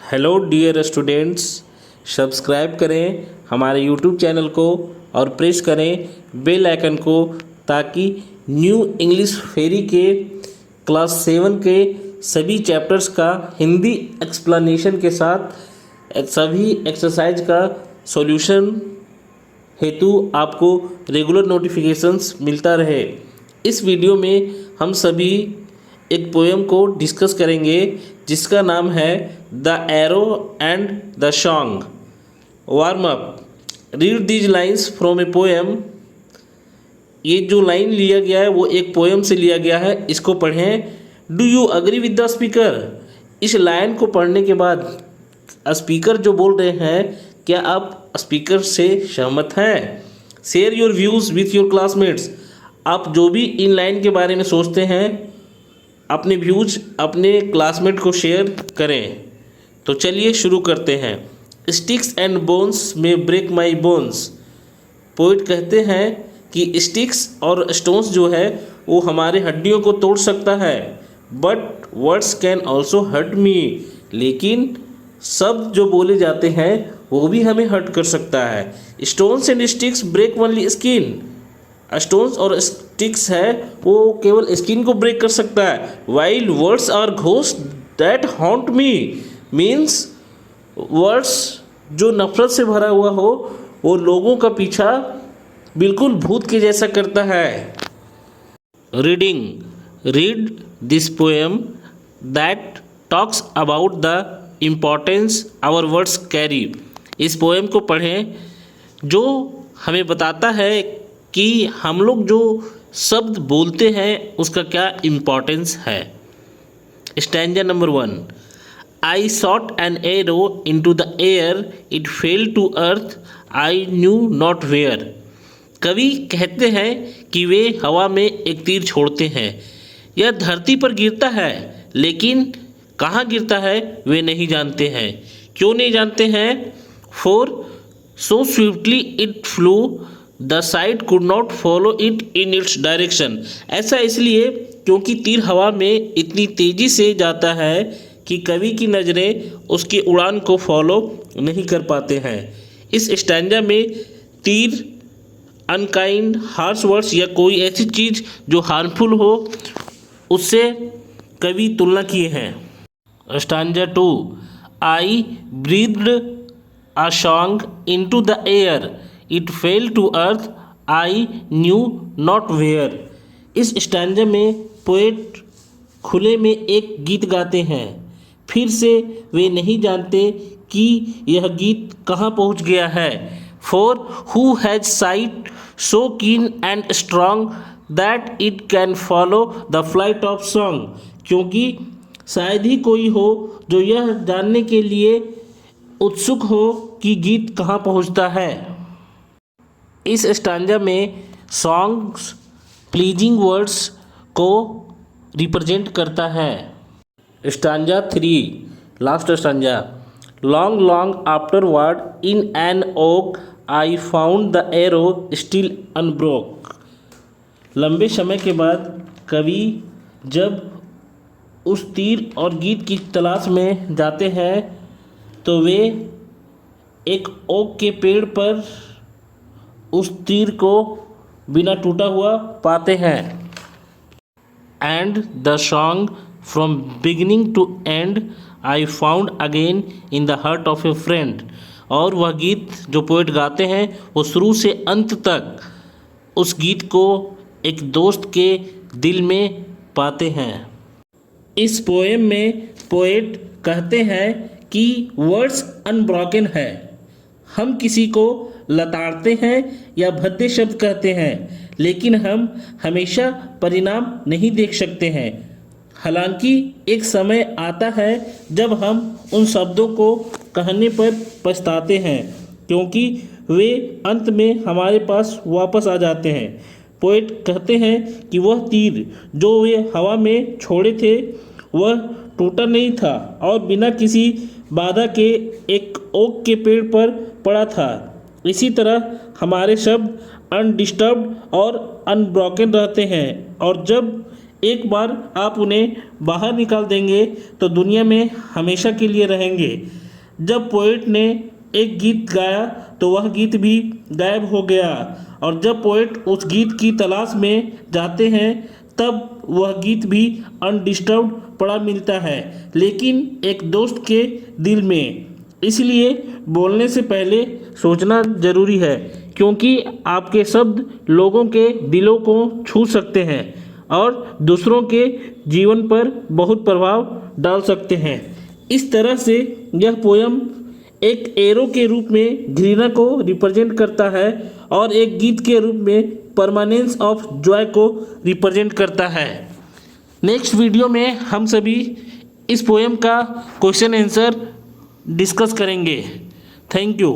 Hello dear students, subscribe करें हमारे YouTube channel को और प्रेस करें बेल आइकन को ताकि न्यू इंग्लिश फेरी के क्लास 7 के सभी चैप्टर्स का हिंदी एक्सप्लेनेशन के साथ सभी एक्सरसाइज का सॉल्यूशन हेतु आपको रेगुलर नोटिफिकेशंस मिलता रहे। इस वीडियो में हम सभी एक पोएम को डिस्कस करेंगे जिसका नाम है the arrow and the song. Warm up, read these lines from a poem. ये जो लाइन लिया गया है वो एक पोएम से लिया गया है, इसको पढ़ें। Do you agree with the speaker? इस लाइन को पढ़ने के बाद स्पीकर जो बोल रहे हैं, क्या आप स्पीकर से सहमत हैं? Share your views with your classmates. आप जो भी इन लाइन के बारे में सोचते हैं अपने व्यूज अपने क्लासमेट को शेयर करें। तो चलिए शुरू करते हैं। स्टिक्स एंड बोन्स में ब्रेक माई बोन्स। पोइट कहते हैं कि स्टिक्स और स्टोन्स जो है वो हमारे हड्डियों को तोड़ सकता है, but words can also hurt me. लेकिन शब्द जो बोले जाते हैं वो भी हमें हर्ट कर सकता है। Stones and sticks break only skin. Stones और स्टिक्स है वो केवल स्किन को ब्रेक कर सकता है। While words are ghost that haunt me, means words जो नफरत से भरा हुआ हो वो लोगों का पीछा बिल्कुल भूत के जैसा करता है। Reading, read this poem that talks about the importance our words carry. इस पोएम को पढ़ें जो हमें बताता है कि हम लोग जो शब्द बोलते हैं उसका क्या इम्पोर्टेंस है। Stanza number 1। I shot an arrow into the air, it fell to earth, I knew not where. कवि कहते हैं कि वे हवा में एक तीर छोड़ते हैं, यह धरती पर गिरता है लेकिन कहाँ गिरता है वे नहीं जानते हैं। क्यों नहीं जानते हैं? For so swiftly it flu, the site could not follow it in its direction. ऐसा इसलिए क्योंकि तीर हवा में इतनी तेज़ी से जाता है कि कवि की नज़रें उसकी उड़ान को फॉलो नहीं कर पाते हैं। इस स्टैंजा में तीर, अनकाइंड, हार्श वर्ड्स या कोई ऐसी चीज़ जो हार्मफुल हो उससे कवि तुलना किए हैं। Stanza 2। I breathed a song into the air, it fell to earth, I knew not where. इस स्टैंजा में पोएट खुले में एक गीत गाते हैं, फिर से वे नहीं जानते कि यह गीत कहाँ पहुँच गया है। For who has site so कीन and strong that it can follow the flight of song. क्योंकि शायद ही कोई हो जो यह जानने के लिए उत्सुक हो कि गीत कहाँ पहुँचता है। इस स्टैंजा में सॉन्ग्स प्लीजिंग वर्ड्स को रिप्रेजेंट करता है। Stanza 3, last stanza. Long long afterward in an oak, I found the arrow still unbroke. लंबे समय के बाद कवि जब उस तीर और गीत की तलाश में जाते हैं तो वे एक ओक के पेड़ पर उस तीर को बिना टूटा हुआ पाते हैं। And the song from beginning to end I found again in the heart of a friend. और वह गीत जो पोएट गाते हैं वो शुरू से अंत तक उस गीत को एक दोस्त के दिल में पाते हैं। इस पोएम में पोएट कहते हैं कि वर्ड्स अनब्रोकन है। हम किसी को लताड़ते हैं या भद्दे शब्द कहते हैं, लेकिन हम हमेशा परिणाम नहीं देख सकते हैं। हालांकि एक समय आता है जब हम उन शब्दों को कहने पर पछताते हैं क्योंकि वे अंत में हमारे पास वापस आ जाते हैं। पोएट कहते हैं कि वह तीर जो वे हवा में छोड़े थे वह टूटा नहीं था और बिना किसी बाधा के एक ओक के पेड़ पर पड़ा था। इसी तरह हमारे शब्द अनडिस्टर्ब्ड और अनब्रोकन रहते हैं, और जब एक बार आप उन्हें बाहर निकाल देंगे तो दुनिया में हमेशा के लिए रहेंगे। जब पोएट ने एक गीत गाया तो वह गीत भी गायब हो गया, और जब पोएट उस गीत की तलाश में जाते हैं तब वह गीत भी अनडिस्टर्ब्ड पड़ा मिलता है, लेकिन एक दोस्त के दिल में। इसलिए बोलने से पहले सोचना ज़रूरी है, क्योंकि आपके शब्द लोगों के दिलों को छू सकते हैं और दूसरों के जीवन पर बहुत प्रभाव डाल सकते हैं। इस तरह से यह पोयम एक एरो के रूप में घृणा को रिप्रेजेंट करता है और एक गीत के रूप में परमानेंस ऑफ जॉय को रिप्रेजेंट करता है। नेक्स्ट वीडियो में हम सभी इस पोयम का क्वेश्चन आंसर डिस्कस करेंगे। Thank you.